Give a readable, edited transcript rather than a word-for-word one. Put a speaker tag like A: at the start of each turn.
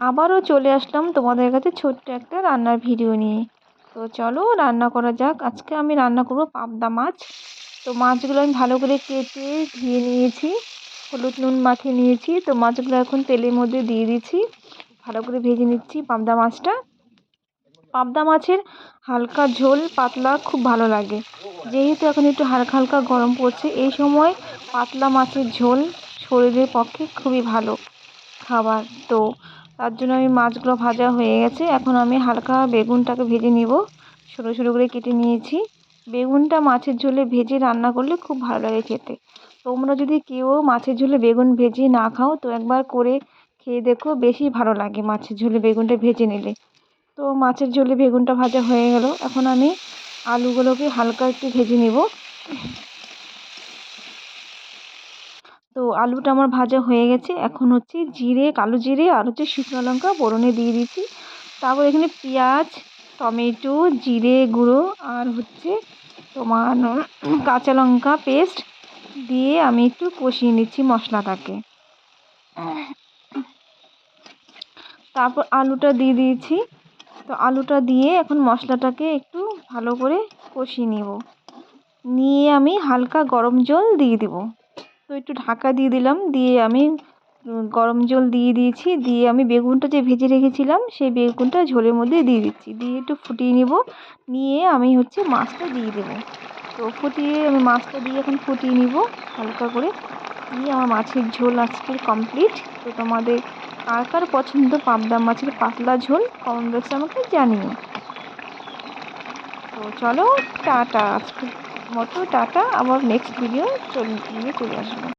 A: আবারও চলে আসলাম তোমাদের কাছে ছোট্ট একটা রান্নার ভিডিও নিয়ে। তো চলো রান্না করা যাক। আজকে আমি রান্না করব পাবদা মাছ। তো মাছগুলো আমি ভালো করে কেটে ধুয়ে নিয়েছি, হলুদ নুন মাখিয়ে নিয়েছি। তো মাছগুলো এখন তেলের মধ্যে দিয়ে দিচ্ছি, ভালো করে ভেজে নিচ্ছি পাবদা মাছটা। পাবদা মাছের হালকা ঝোল পাতলা খুব ভালো লাগে, যেহেতু এখন একটু হালকা হালকা গরম পড়ছে, এই সময় পাতলা মাছের ঝোল শরীরের পক্ষে খুবই ভালো খাবার। তো তার জন্য আমি মাছগুলো ভাজা হয়ে গেছে, এখন আমি হালকা বেগুনটাকে ভেজে নিব। ছোটো ছোটো করে কেটে নিয়েছি। বেগুনটা মাছের ঝোলে ভেজে রান্না করলে খুব ভালো লাগে খেতে। তোমরা যদি কেউ মাছের ঝোলে বেগুন ভেজে না খাও তো একবার করে খেয়ে দেখো, বেশি ভালো লাগে মাছের ঝোলে বেগুনটা ভেজে নিলে। তো মাছের ঝোলে বেগুনটা ভাজা হয়ে গেল, এখন আমি আলুগুলোকে হালকা একটু ভেজে নেব। তো আলুটা আমার ভাজা হয়ে গেছে, এখন হচ্ছে জিরে, কালো জিরে আর হচ্ছে শুকনো লঙ্কা ফোড়নে দিয়ে দিচ্ছি। তারপর এখানে পেঁয়াজ, টমেটো, জিরে গুঁড়ো আর হচ্ছে তোমার কাঁচা লঙ্কা পেস্ট দিয়ে আমি একটু কষিয়ে নিচ্ছি মশলাটাকে। তারপর আলুটা দিয়ে দিয়েছি। তো আলুটা দিয়ে এখন মশলাটাকে একটু ভালো করে কষিয়ে নিয়ে আমি হালকা গরম জল দিয়ে দেবো। তো একটু ঢাকা দিয়ে দিলাম, দিয়ে আমি গরম জল দিয়ে দিয়েছি। দিয়ে আমি বেগুনটা যে ভেজে রেখেছিলাম সেই বেগুনটা ঝোলের মধ্যে দিয়ে দিচ্ছি, দিয়ে একটু ফুটিয়ে নিয়ে আমি হচ্ছে মাছটা দিয়ে দেবো। তো আমি মাছটা দিয়ে এখন ফুটিয়ে নিব হালকা করে। দিয়ে আমার মাছের ঝোল আজকের কমপ্লিট। তো তোমাদের কার কার পছন্দ পাবদা মাছের পাতলা ঝোল কমেন্ট বক্সে আমাকে জানিও। তো চলো টাটা, আজকের মতো টাটা, আবার নেক্সট ভিডিও নিয়ে চলে আসবো।